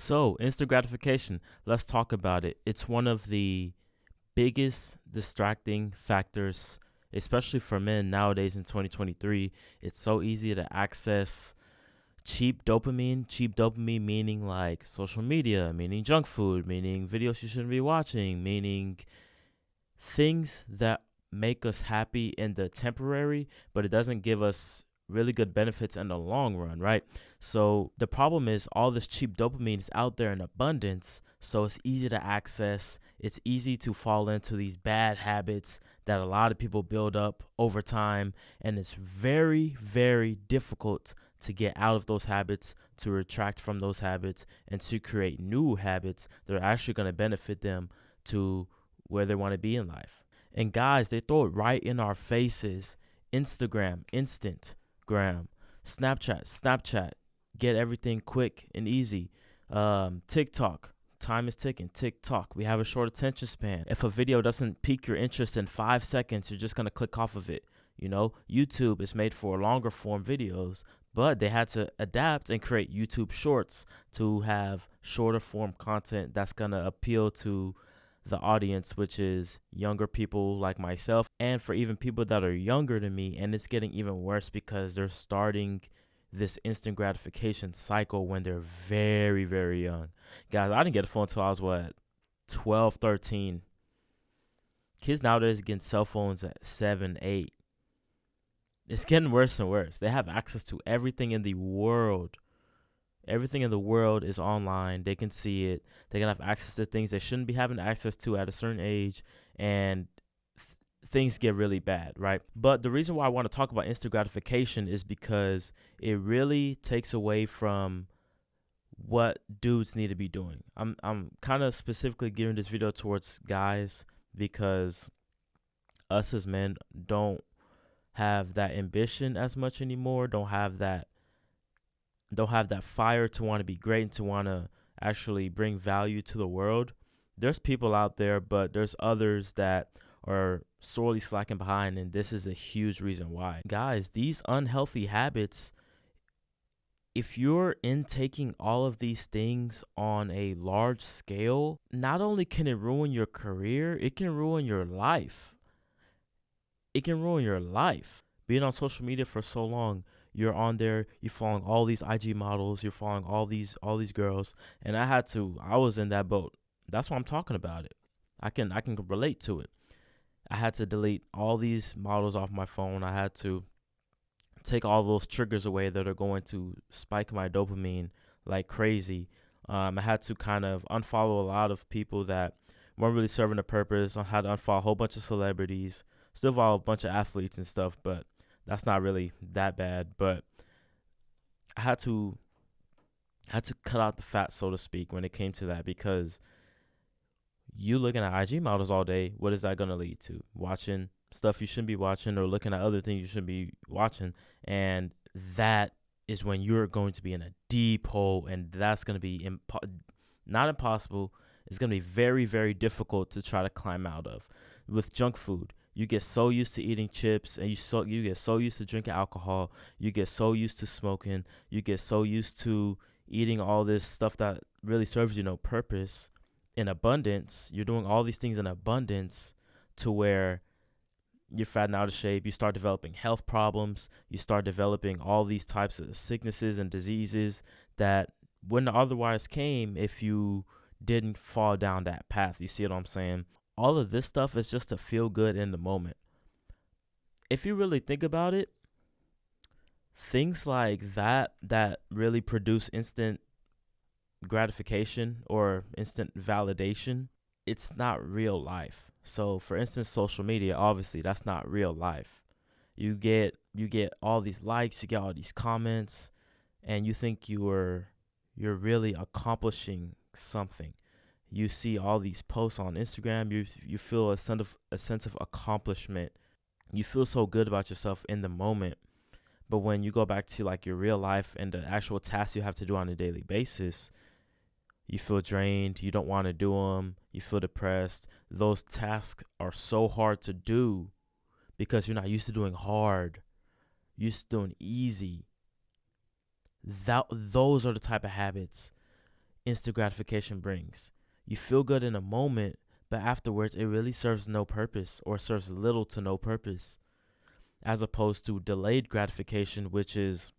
So, instant gratification, let's talk about it. It's one of the biggest distracting factors, especially for men nowadays in 2023. It's so easy to access cheap dopamine meaning like social media, meaning junk food, meaning videos you shouldn't be watching, meaning things that make us happy in the temporary, but it doesn't give us really good benefits in the long run, right? So the problem is all this cheap dopamine is out there in abundance, so it's easy to access. It's easy to fall into these bad habits that a lot of people build up over time, and it's very, very difficult to get out of those habits, to retract from those habits, and to create new habits that are actually going to benefit them to where they want to be in life. And guys, they throw it right in our faces. Instagram, Instagram, Snapchat, get everything quick and easy. TikTok, time is ticking. TikTok, we have a short attention span. If a video doesn't pique your interest in 5 seconds, you're just going to click off of it. YouTube is made for longer form videos, but they had to adapt and create YouTube Shorts to have shorter form content that's going to appeal to the audience, which is younger people like myself, and for even people that are younger than me. And it's getting even worse because they're starting this instant gratification cycle when they're very, very young. Guys, I didn't get a phone until I was 12, 13. Kids nowadays getting cell phones at 7, 8. It's getting worse and worse. They have access to everything in the world. Everything in the world is online. They can see it. They can have access to things they shouldn't be having access to at a certain age, and things get really bad, right? But the reason why I want to talk about instant gratification is because it really takes away from what dudes need to be doing. I'm kind of specifically gearing this video towards guys because us as men don't have that ambition as much anymore, don't have that fire to want to be great and to want to actually bring value to the world. There's people out there, but there's others that are sorely slacking behind, and this is a huge reason why. Guys, these unhealthy habits, if you're intaking all of these things on a large scale, not only can it ruin your career, it can ruin your life. It can ruin your life. Being on social media for so long, you're on there, you're following all these IG models, you're following all these girls, and I was in that boat. That's why I'm talking about it. I can relate to it. I had to delete all these models off my phone. I had to take all those triggers away that are going to spike my dopamine like crazy. I had to kind of unfollow a lot of people that weren't really serving a purpose. I had to unfollow a whole bunch of celebrities. Still follow a bunch of athletes and stuff, but that's not really that bad. But I had to cut out the fat, so to speak, when it came to that, because you looking at IG models all day, what is that going to lead to? Watching stuff you shouldn't be watching, or looking at other things you shouldn't be watching, and that is when you're going to be in a deep hole, and that's going to be not impossible. It's going to be very, very difficult to try to climb out of. With junk food, you get so used to eating chips, and you get so used to drinking alcohol. You get so used to smoking. You get so used to eating all this stuff that really serves you no purpose in abundance. You're doing all these things in abundance to where you're fatting out of shape. You start developing health problems. You start developing all these types of sicknesses and diseases that wouldn't otherwise came if you didn't fall down that path. You see what I'm saying? All of this stuff is just to feel good in the moment. If you really think about it, things like that really produce instant gratification or instant validation, it's not real life. So for instance, social media, obviously that's not real life. You get all these likes, you get all these comments, and you think you're really accomplishing something. You see all these posts on Instagram, you feel a sense of accomplishment. You feel so good about yourself in the moment. But when you go back to like your real life and the actual tasks you have to do on a daily basis, you feel drained. You don't want to do them. You feel depressed. Those tasks are so hard to do because you're not used to doing hard. You're used to doing easy. Those are the type of habits. instant gratification brings. You feel good in a moment, but afterwards it really serves no purpose or serves little to no purpose, as opposed to delayed gratification, which is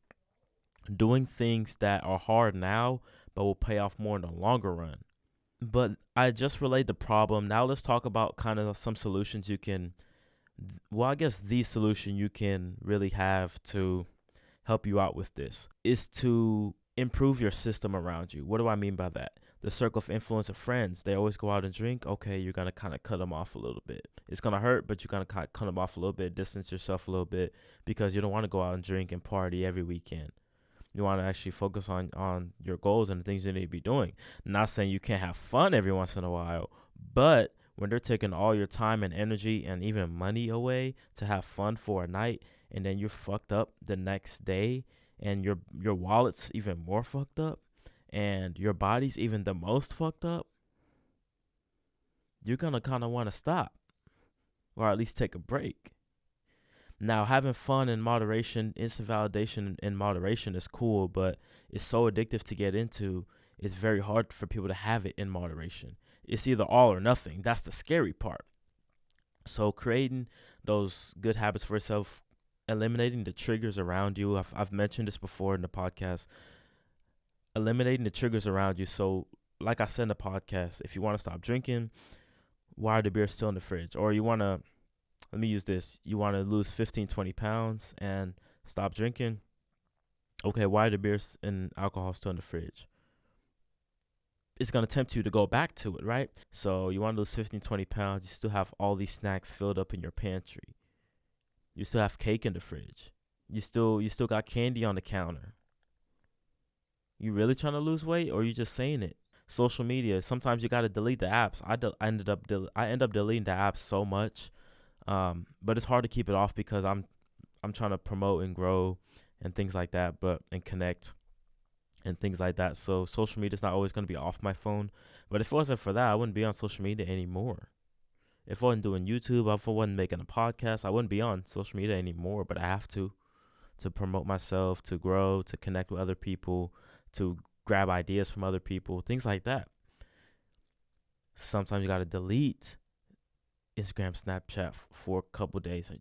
doing things that are hard now but will pay off more in the longer run. But I just relayed the problem. Now let's talk about kind of some solutions you can, well, I guess the solution you can really have to help you out with this is to improve your system around you. What do I mean by that? The circle of influence of friends. They always go out and drink. Okay, you're going to kind of cut them off a little bit. It's going to hurt, but you're going to cut them off a little bit, distance yourself a little bit, because you don't want to go out and drink and party every weekend. You want to actually focus on your goals and the things you need to be doing. Not saying you can't have fun every once in a while, but when they're taking all your time and energy and even money away to have fun for a night, and then you're fucked up the next day, and your wallet's even more fucked up, and your body's even the most fucked up, you're going to kind of want to stop, or at least take a break. Now, having fun in moderation, instant validation in moderation is cool, but it's so addictive to get into, it's very hard for people to have it in moderation. It's either all or nothing. That's the scary part. So creating those good habits for yourself, eliminating the triggers around you. I've mentioned this before in the podcast. Eliminating the triggers around you. So like I said in the podcast, if you want to stop drinking, why are the beers still in the fridge? Or you want to, let me use this. You want to lose 15, 20 pounds and stop drinking. Okay, why are the beers and alcohol still in the fridge? It's going to tempt you to go back to it, right? So you want to lose 15, 20 pounds. You still have all these snacks filled up in your pantry. You still have cake in the fridge. You still got candy on the counter. You really trying to lose weight, or you just saying it? Social media. Sometimes you got to delete the apps. I end up deleting the apps so much. But it's hard to keep it off because I'm trying to promote and grow and things like that, and connect and things like that. So social media is not always going to be off my phone. But if it wasn't for that, I wouldn't be on social media anymore. If I wasn't doing YouTube, if I wasn't making a podcast, I wouldn't be on social media anymore. But I have to promote myself, to grow, to connect with other people, to grab ideas from other people, things like that. Sometimes you got to delete Instagram, Snapchat for a couple days.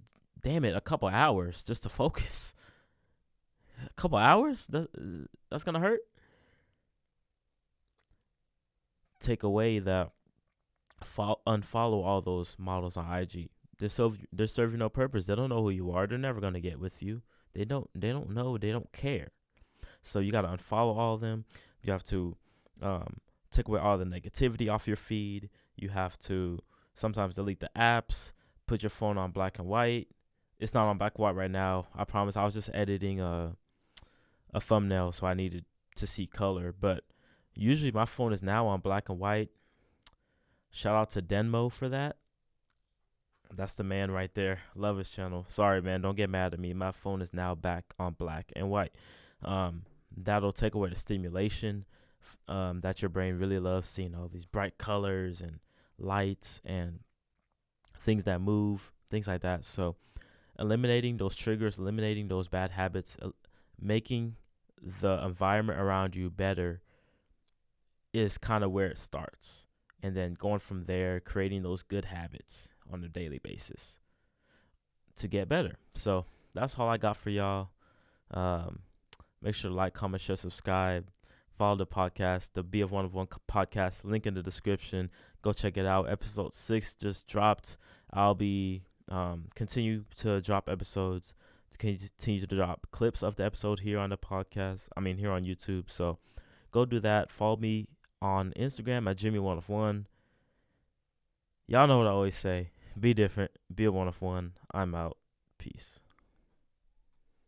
Damn it, a couple hours just to focus. A couple hours? That's going to hurt? Take away that, unfollow all those models on IG. They're serving no purpose. They don't know who you are. They're never going to get with you. They don't know. They don't care. So you got to unfollow all of them. You have to take away all the negativity off your feed. You have to sometimes delete the apps, put your phone on black and white. It's not on black and white right now. I promise. I was just editing a thumbnail, so I needed to see color. But usually my phone is now on black and white. Shout out to Denmo for that. That's the man right there. Love his channel. Sorry, man. Don't get mad at me. My phone is now back on black and white. That'll take away the stimulation that your brain really loves, seeing all these bright colors and lights and things that move, things like that. So eliminating those triggers, eliminating those bad habits, making the environment around you better is kind of where it starts. And then going from there, creating those good habits on a daily basis to get better. So that's all I got for y'all. Make sure to like, comment, share, subscribe. Follow the podcast, the Be of One of One podcast, link in the description. Go check it out. Episode 6 just dropped. I'll be continue to drop episodes, continue to drop clips of the episode here on the podcast. Here on YouTube. So go do that. Follow me on Instagram at Jimmy1of1. Y'all know what I always say. Be different. Be a one of one. I'm out. Peace.